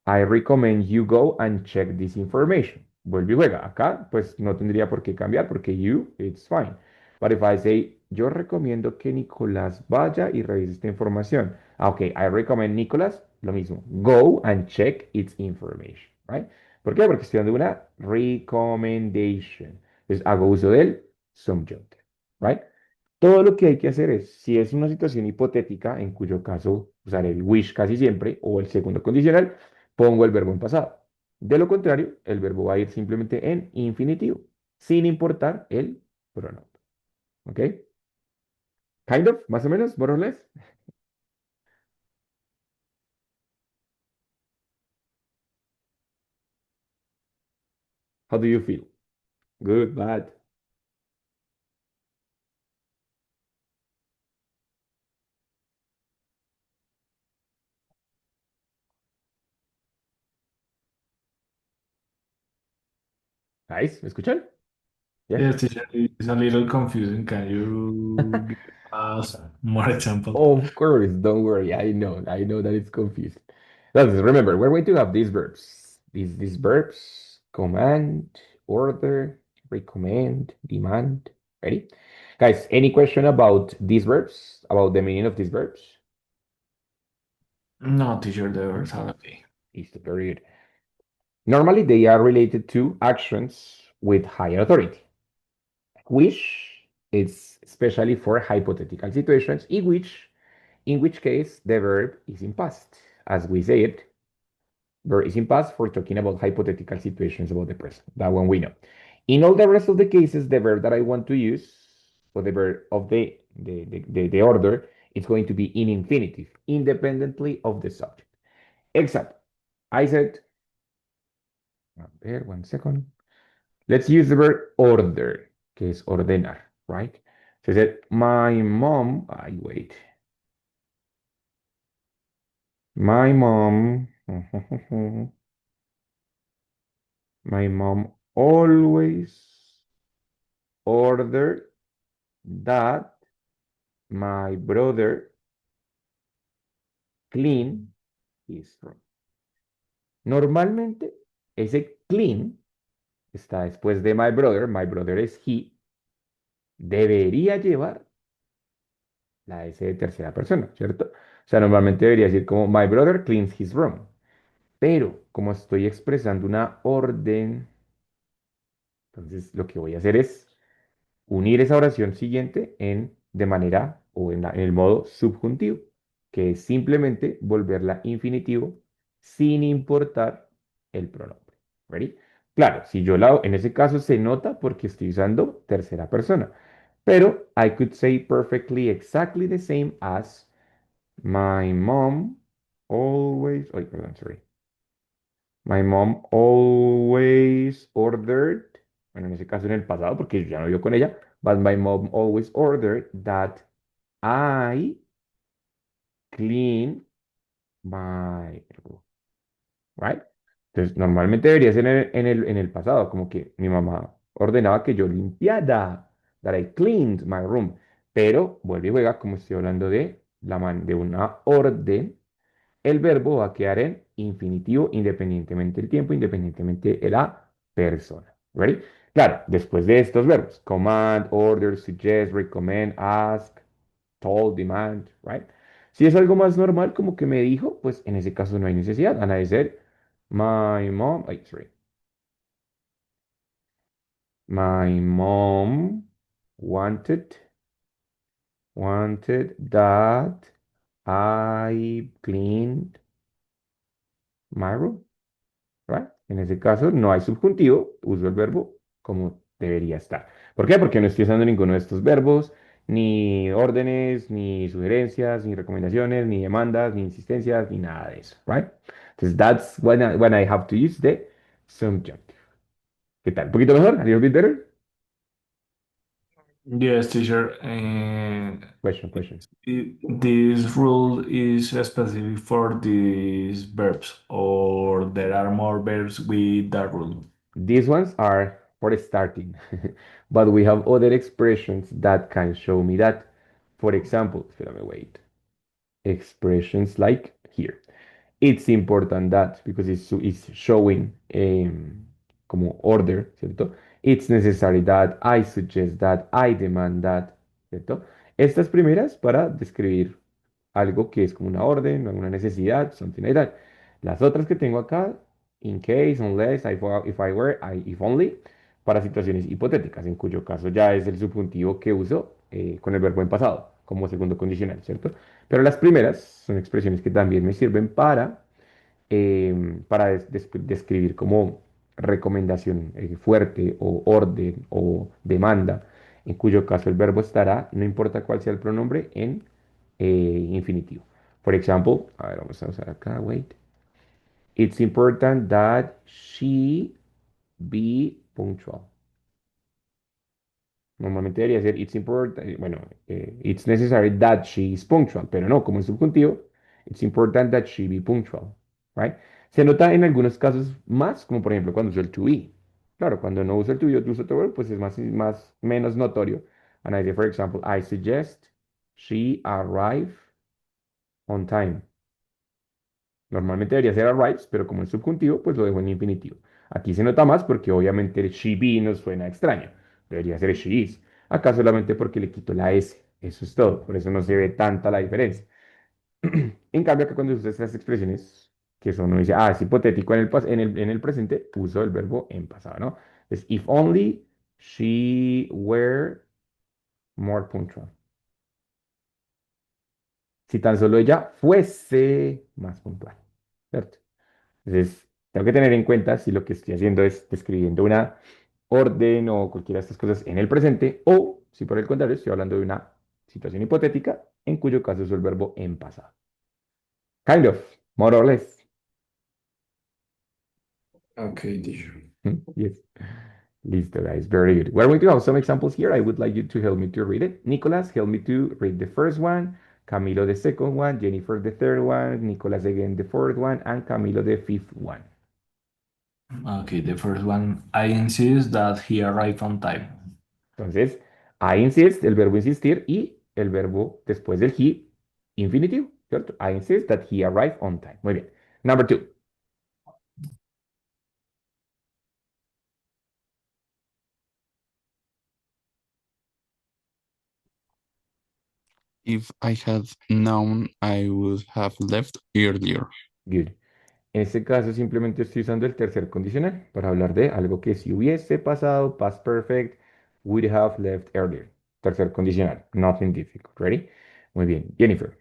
S1: I recommend you go and check this information. Vuelve y juega. Acá, pues no tendría por qué cambiar porque you, it's fine. But if I say, yo recomiendo que Nicolás vaya y revise esta información. Ah, ok, I recommend Nicolás, lo mismo. Go and check its information, right? ¿Por qué? Porque estoy dando una recommendation. Entonces hago uso del subjunctive, ¿right? Todo lo que hay que hacer es, si es una situación hipotética, en cuyo caso usaré el wish casi siempre, o el segundo condicional, pongo el verbo en pasado. De lo contrario, el verbo va a ir simplemente en infinitivo, sin importar el pronombre. ¿Ok? Kind of, más o menos, more or less. How do you feel? Good, bad. Nice. ¿Me escuchan? Yes.
S2: Yes, teacher, it's a little confusing. Can you give us more example?
S1: Of course, don't worry. I know that it's confused. Let's remember, we're going to have these verbs. These verbs, command, order, recommend, demand. Ready? Guys, any question about these verbs? About the meaning of these verbs?
S2: No, teacher, the
S1: No?
S2: words are okay.
S1: Listo, very good. Normally, they are related to actions with higher authority, which is especially for hypothetical situations in which case the verb is in past. As we say it, verb is in past for talking about hypothetical situations about the present. That one we know. In all the rest of the cases, the verb that I want to use, or the verb of the order, it's going to be in infinitive, independently of the subject. Example, I said, there, 1 second. Let's use the verb order, que es ordenar, right? So I said, my mom, I wait. My mom, my mom always ordered that my brother clean his room. Normalmente, ese clean está después de my brother es he, debería llevar la S de tercera persona, ¿cierto? O sea, normalmente debería decir como my brother cleans his room. Pero como estoy expresando una orden, entonces lo que voy a hacer es unir esa oración siguiente de manera o en el modo subjuntivo, que es simplemente volverla infinitivo sin importar el pronombre. ¿Ready? Claro, si yo la hago, en ese caso se nota porque estoy usando tercera persona, pero I could say perfectly exactly the same as my mom always, oh, perdón, sorry. My mom always ordered, bueno, en ese caso en el pasado, porque yo ya no vivo con ella, but my mom always ordered that I clean my room, right? Entonces, normalmente debería ser en el pasado, como que mi mamá ordenaba que yo limpiara, that I cleaned my room, pero vuelve y juega como estoy hablando de una orden. El verbo va a quedar en infinitivo independientemente del tiempo, independientemente de la persona. ¿Ready? Claro, después de estos verbos, command, order, suggest, recommend, ask, told, demand, right? Si es algo más normal, como que me dijo, pues en ese caso no hay necesidad. Van a decir, my mom, ay, sorry, my mom wanted, wanted that I cleaned my room. ¿Right? En ese caso no hay subjuntivo, uso el verbo como debería estar. ¿Por qué? Porque no estoy usando ninguno de estos verbos, ni órdenes, ni sugerencias, ni recomendaciones, ni demandas, ni insistencias, ni nada de eso, right? Entonces, that's when I have to use the subjunctive. ¿Qué tal? ¿Un poquito mejor? ¿A little bit better?
S2: Yes, teacher. And
S1: Question.
S2: this rule is specific for these verbs, or there are more verbs with that rule.
S1: These ones are for starting, but we have other expressions that can show me that. For example, espérame, wait. Expressions like here. It's important that, because it's showing como order, ¿cierto? It's necessary that, I suggest that, I demand that, ¿cierto? Estas primeras para describir algo que es como una orden, una necesidad, something like that. Las otras que tengo acá, in case, unless, if I were, if only, para situaciones hipotéticas, en cuyo caso ya es el subjuntivo que uso con el verbo en pasado, como segundo condicional, ¿cierto? Pero las primeras son expresiones que también me sirven para describir como recomendación fuerte o orden o demanda, en cuyo caso el verbo estará, no importa cuál sea el pronombre, en infinitivo. Por ejemplo, a ver, vamos a usar acá, wait. It's important that she be punctual. Normalmente debería ser it's important, bueno, it's necessary that she is punctual, pero no, como en subjuntivo, it's important that she be punctual, right? Se nota en algunos casos más, como por ejemplo cuando uso el to be. Claro, cuando no uso el to be o uso otro verbo, pues es menos notorio. And I say, for example, I suggest she arrive on time. Normalmente debería ser arrives, pero como es subjuntivo, pues lo dejo en infinitivo. Aquí se nota más porque obviamente el she be nos suena extraño. Debería ser she is. Acá solamente porque le quito la S. Eso es todo. Por eso no se ve tanta la diferencia. En cambio, acá cuando uso estas expresiones, que son, uno dice, ah, es hipotético en el presente, uso el verbo en pasado, ¿no? Es if only she were more punctual. Si tan solo ella fuese más puntual. ¿Cierto? Entonces, tengo que tener en cuenta si lo que estoy haciendo es describiendo una orden o cualquiera de estas cosas en el presente o si por el contrario estoy hablando de una situación hipotética, en cuyo caso uso el verbo en pasado. Kind of, more or less.
S2: Okay, teacher.
S1: Yes. Listo, guys. Very good. We're going to have some examples here. I would like you to help me to read it. Nicolas, help me to read the first one. Camilo, the second one. Jennifer, the third one. Nicolas, again, the fourth one. And Camilo, the fifth one.
S2: Okay, the first one, I insist that he arrive on time.
S1: Entonces, I insist, el verbo insistir y el verbo después del he, infinitivo, ¿cierto? I insist that he arrive on time. Muy bien. Number two.
S4: If I had known, I would have left earlier.
S1: Good. En este caso simplemente estoy usando el tercer condicional para hablar de algo que si hubiese pasado, past perfect, would have left earlier. Tercer condicional. Nothing difficult. Ready? Muy bien. Jennifer.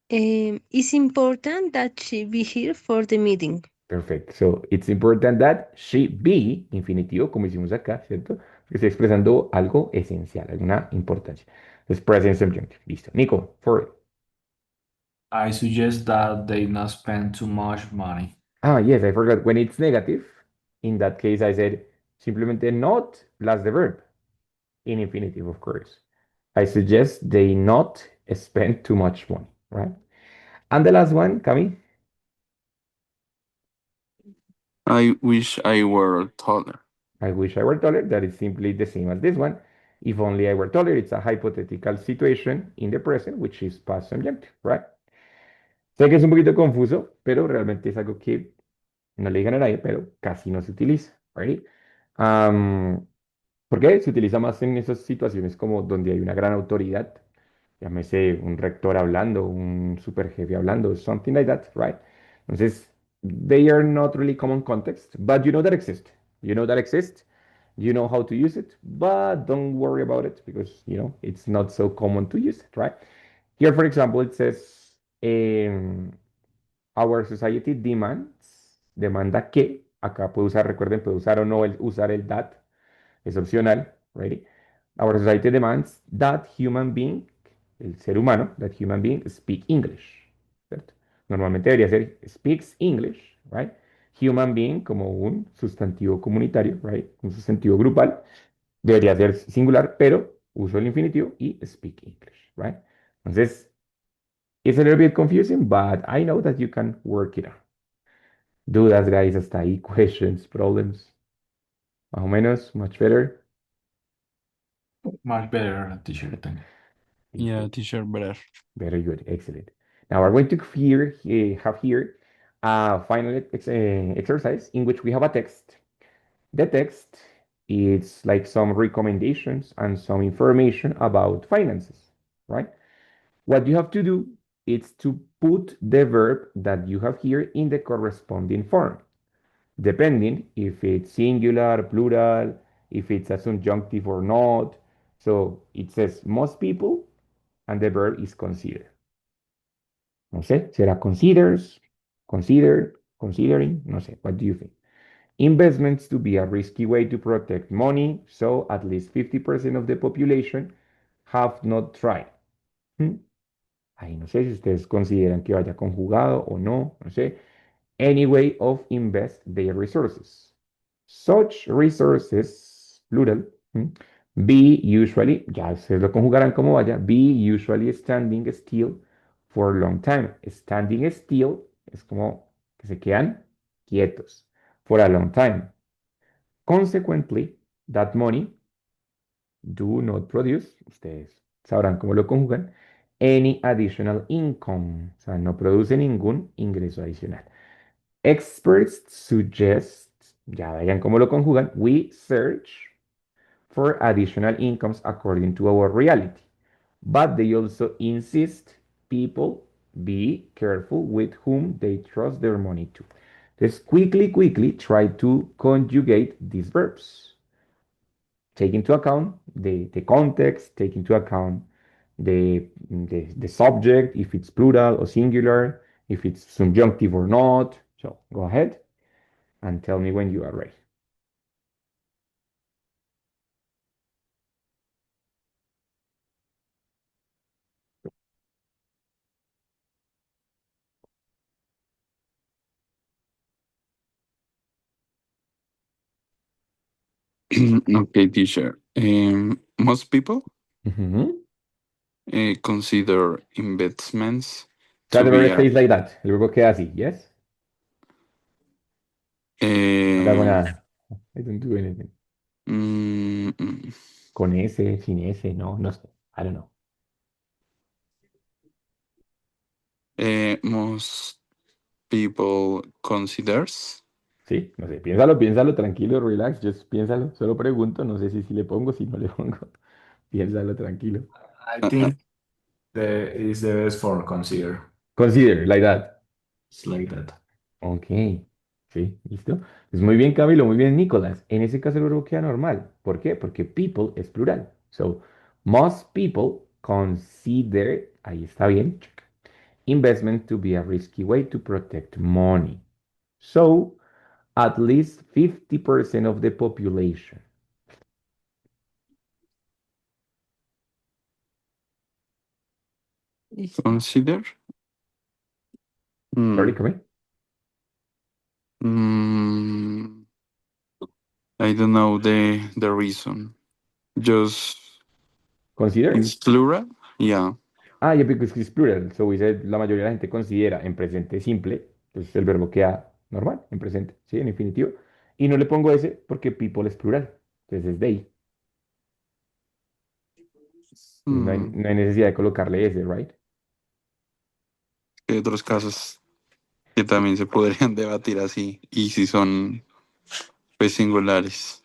S3: It's important that she be here for the meeting.
S1: Perfect. So, it's important that she be, infinitivo, como hicimos acá, ¿cierto? Porque estoy expresando algo esencial, alguna importancia. Entonces, present subjunctive. Listo. Nico, for
S2: I suggest that they not spend too much money.
S1: Ah, yes, I forgot. When it's negative, in that case, I said simplemente not plus the verb in infinitive, of course. I suggest they not spend too much money, right? And the last one, Cami,
S4: I wish I were taller.
S1: I wish I were taller. That is simply the same as this one. If only I were taller, it's a hypothetical situation in the present, which is past subjunctive, right? Sé que es un poquito confuso, pero realmente es algo que no le digan a nadie, pero casi no se utiliza, right? ¿Por qué? Se utiliza más en esas situaciones como donde hay una gran autoridad, llámese un rector hablando, un superjefe hablando, something like that, right? Entonces, they are not really common context, but you know that exist. You know that exist. You know how to use it, but don't worry about it because, it's not so common to use it, right? Here, for example, it says, our society demanda que, acá puede usar, recuerden, puede usar o no usar el that, es opcional, ready? Our society demands that human being, el ser humano, that human being speak English, ¿cierto? Normalmente debería ser speaks English, right? Human being como un sustantivo comunitario, right? Un sustantivo grupal, debería ser singular, pero uso el infinitivo y speak English, right? Entonces, it's a little bit confusing, but I know that you can work it out. Dudas, guys, hasta ahí, questions, problems, más o menos, much better.
S2: Much better, teacher. Thank you.
S4: Yeah, teacher, better.
S1: Very good, excellent. Now we're going to have here a final exercise in which we have a text. The text is like some recommendations and some information about finances, right? What you have to do It's to put the verb that you have here in the corresponding form, depending if it's singular, plural, if it's a subjunctive or not. So it says most people, and the verb is consider. No sé, será considers, consider, considering, no sé. What do you think? Investments to be a risky way to protect money, so at least 50% of the population have not tried. Hmm. Ahí no sé si ustedes consideran que vaya conjugado o no, no sé. Any way of invest their resources. Such resources, plural, be usually, ya ustedes lo conjugarán como vaya, be usually standing still for a long time. Standing still es como que se quedan quietos for a long time. Consequently, that money do not produce, ustedes sabrán cómo lo conjugan, any additional income, o sea, no produce ningún ingreso adicional. Experts suggest, ya vean cómo lo conjugan, we search for additional incomes according to our reality. But they also insist people be careful with whom they trust their money to. Let's quickly try to conjugate these verbs. Take into account the context, take into account the subject, if it's plural or singular, if it's subjunctive or not. So go ahead and tell me when you are ready.
S4: Okay, teacher. Most people
S1: Ujú.
S4: consider investments
S1: So
S4: to
S1: the
S4: be
S1: verb
S4: a
S1: stays like that. El verbo queda así, yes? No le hago
S4: um,
S1: nada. I don't do anything.
S4: mm, mm,
S1: Con S, sin S, no, no sé. I don't know.
S4: most people considers.
S1: Sí, no sé. Piénsalo, tranquilo, relax. Just piénsalo. Solo pregunto. No sé si le pongo, si no le pongo. Piénsalo, tranquilo.
S2: I
S4: Uh, uh,
S2: think the is the best for consider.
S1: Consider, like that.
S2: It's like that.
S1: Ok. Sí, listo. Pues muy bien, Camilo, muy bien, Nicolás. En ese caso el verbo queda normal. ¿Por qué? Porque people es plural. So, most people consider, ahí está bien, check, investment to be a risky way to protect money. So, at least 50% of the population.
S4: consider.
S1: Sorry,
S4: Mm,
S1: come in.
S4: mm, I don't know the reason. Just
S1: Consider.
S4: it's plural. Yeah.
S1: Ah, yeah, because it's plural. So we said la mayoría de la gente considera en presente simple. Entonces el verbo queda normal, en presente, ¿sí? En infinitivo. Y no le pongo ese porque people es plural. Entonces es they. Entonces
S4: Mm,
S1: no hay necesidad de colocarle ese, ¿right?
S4: hay otros casos que también se podrían debatir así y si son pues singulares.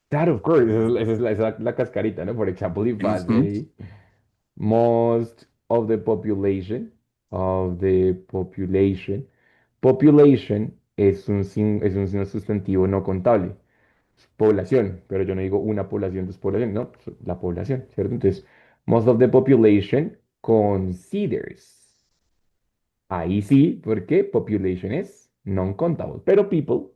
S1: That, of course. Esa es la cascarita, ¿no? For example, if I
S4: Ujú.
S1: say most of the population. Population es un signo sustantivo no contable. Es población, pero yo no digo una población, dos poblaciones, no, la población, ¿cierto? Entonces, most of the population considers. Ahí sí, porque population es non-contable, pero people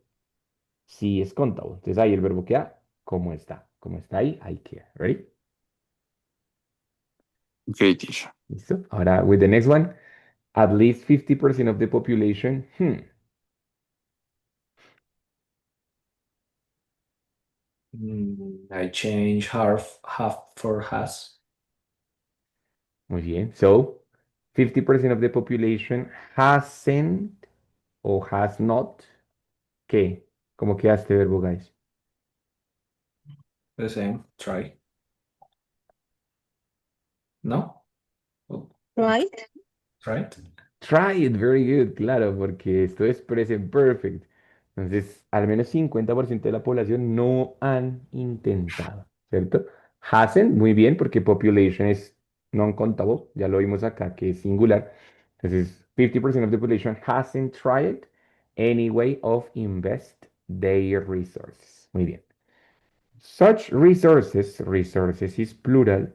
S1: sí es contable. Entonces ahí el verbo queda como está. Como está ahí queda. ¿Ready?
S4: Ok, teacher.
S1: ¿Listo? Ahora, with the next one, at least 50% of the population.
S2: I change half for has.
S1: Muy bien. So, 50% of the population hasn't o has not. ¿Qué? ¿Cómo queda este verbo, guys?
S2: The same. Try. No? Oh,
S3: Right?
S2: right?
S1: Try it, very good, claro, porque esto es present perfect. Entonces, al menos 50% de la población no han intentado, ¿cierto? Hasn't, muy bien, porque population es non-countable, ya lo vimos acá que es singular. Entonces, 50% of the population hasn't tried any way of invest their resources. Muy bien. Such resources, resources is plural.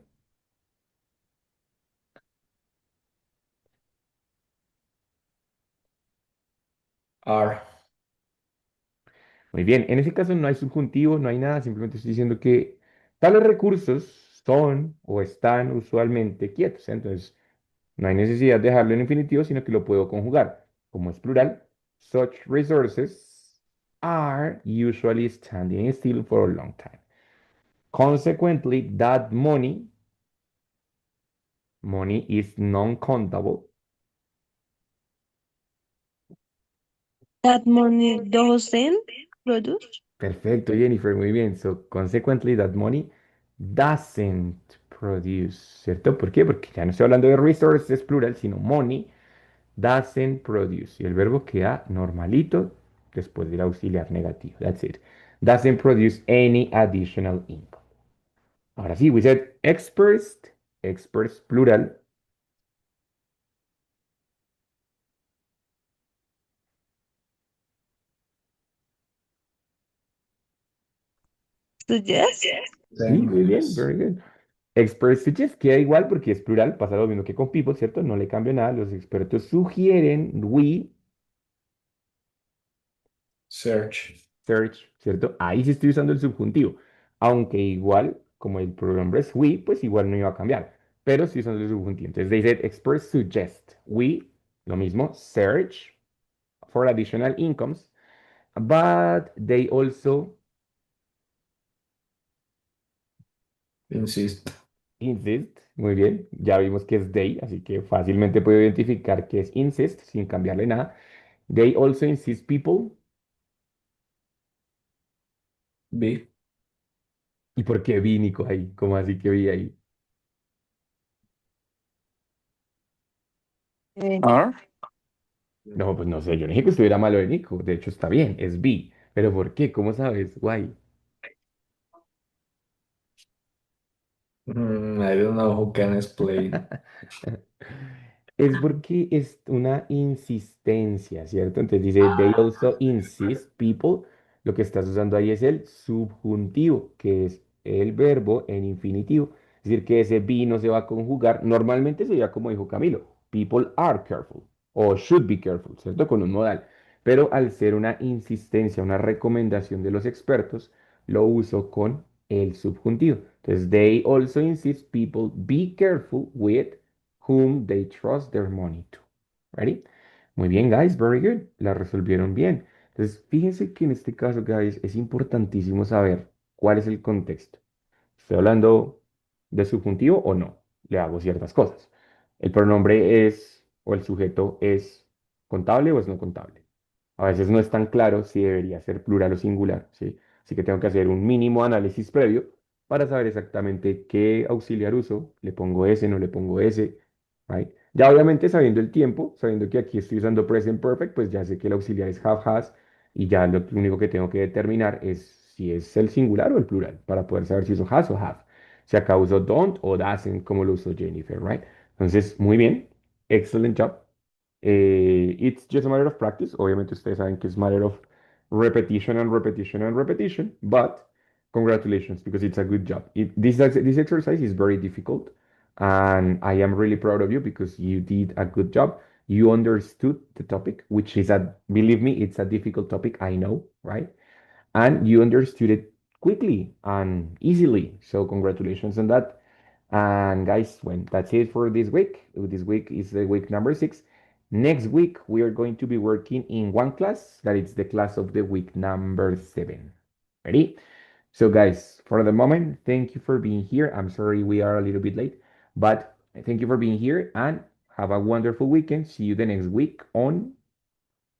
S2: Are.
S1: Muy bien, en ese caso no hay subjuntivo, no hay nada, simplemente estoy diciendo que tales recursos son o están usualmente quietos. Entonces, no hay necesidad de dejarlo en infinitivo, sino que lo puedo conjugar. Como es plural, such resources are usually standing still for a long time. Consequently, that money is non-countable.
S3: That money doesn't produce.
S1: Perfecto, Jennifer, muy bien. So, consequently, that money doesn't produce, ¿cierto? ¿Por qué? Porque ya no estoy hablando de resources plural, sino money doesn't produce. Y el verbo queda normalito después del auxiliar negativo. That's it. Doesn't produce any additional income. Ahora sí, we said experts, experts plural.
S3: Suggest.
S1: Sí,
S2: Same.
S1: muy bien,
S2: Yes.
S1: very good. Experts suggest queda igual porque es plural, pasa lo mismo que con people, ¿cierto? No le cambio nada. Los expertos sugieren, we
S2: Search.
S1: search, ¿cierto? Ahí sí estoy usando el subjuntivo. Aunque igual, como el pronombre es we, pues igual no iba a cambiar. Pero sí usando el subjuntivo. Entonces, they said experts suggest. We, lo mismo, search for additional incomes. But they also
S2: Insist.
S1: insist. Muy bien, ya vimos que es they, así que fácilmente puedo identificar que es insist sin cambiarle nada. They also insist people.
S2: Be.
S1: ¿Y por qué vi, Nico, ahí? ¿Cómo así que vi ahí?
S3: Eh,
S4: Are?
S1: No, pues no sé, yo no dije que estuviera malo de Nico. De hecho, está bien, es B. ¿Pero por qué? ¿Cómo sabes? Guay.
S2: I don't know who can explain.
S1: Es porque es una insistencia, ¿cierto? Entonces dice, they also insist, people. Lo que estás usando ahí es el subjuntivo, que es el verbo en infinitivo. Es decir, que ese be no se va a conjugar. Normalmente sería como dijo Camilo, people are careful o should be careful, ¿cierto? Con un modal. Pero al ser una insistencia, una recomendación de los expertos, lo uso con el subjuntivo. Entonces, they also insist people be careful with whom they trust their money to. Ready? Muy bien, guys, very good. La resolvieron bien. Entonces, fíjense que en este caso, guys, es importantísimo saber cuál es el contexto. ¿Estoy hablando de subjuntivo o no? Le hago ciertas cosas. El pronombre es, o el sujeto es contable o es no contable. A veces no es tan claro si debería ser plural o singular, ¿sí? Así que tengo que hacer un mínimo análisis previo para saber exactamente qué auxiliar uso. Le pongo ese, no le pongo ese, ¿right? Ya obviamente sabiendo el tiempo, sabiendo que aquí estoy usando present perfect, pues ya sé que el auxiliar es have, has, y ya lo único que tengo que determinar es si es el singular o el plural, para poder saber si uso has o have. Si acá uso don't o doesn't, como lo usó Jennifer, ¿right? Entonces, muy bien, excellent job. It's just a matter of practice. Obviamente ustedes saben que es matter of repetition and repetition and repetition, but congratulations because it's a good job. This exercise is very difficult, and I am really proud of you because you did a good job. You understood the topic, which is believe me, it's a difficult topic. I know, right? And you understood it quickly and easily. So congratulations on that. And guys, when that's it for this week. This week is the week number 6. Next week we are going to be working in one class that is the class of the week number 7. Ready? So guys, for the moment, thank you for being here. I'm sorry we are a little bit late, but thank you for being here and have a wonderful weekend. See you the next week on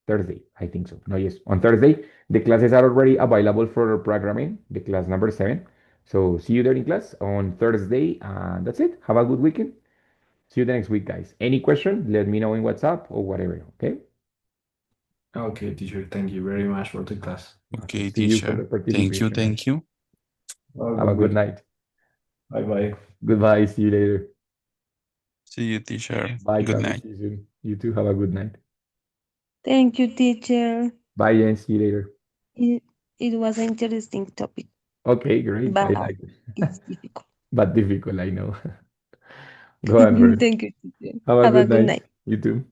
S1: Thursday, I think so. No, yes, on Thursday. The classes are already available for programming, the class number 7. So see you there in class on Thursday. And that's it. Have a good weekend. See you the next week, guys. Any question, let me know in WhatsApp or whatever. Okay.
S2: Okay, teacher, thank you very much for the class.
S1: Okay.
S4: Okay,
S1: See you for the
S4: teacher. Thank you,
S1: participation.
S4: thank you.
S2: Oh,
S1: Have a good
S2: good.
S1: night.
S2: Bye bye.
S1: Goodbye. See you later.
S4: See you, teacher.
S1: Bye,
S4: Good
S1: Cami.
S4: night.
S1: See you soon. You too. Have a good night.
S3: Thank you, teacher.
S1: Bye, and see you later.
S3: It, it was an interesting topic,
S1: Okay, great. I
S3: but
S1: like it.
S3: it's difficult.
S1: But difficult, I know. Go on first.
S3: Thank you, teacher.
S1: Have a
S3: Have a
S1: good
S3: good
S1: night.
S3: night.
S1: You too.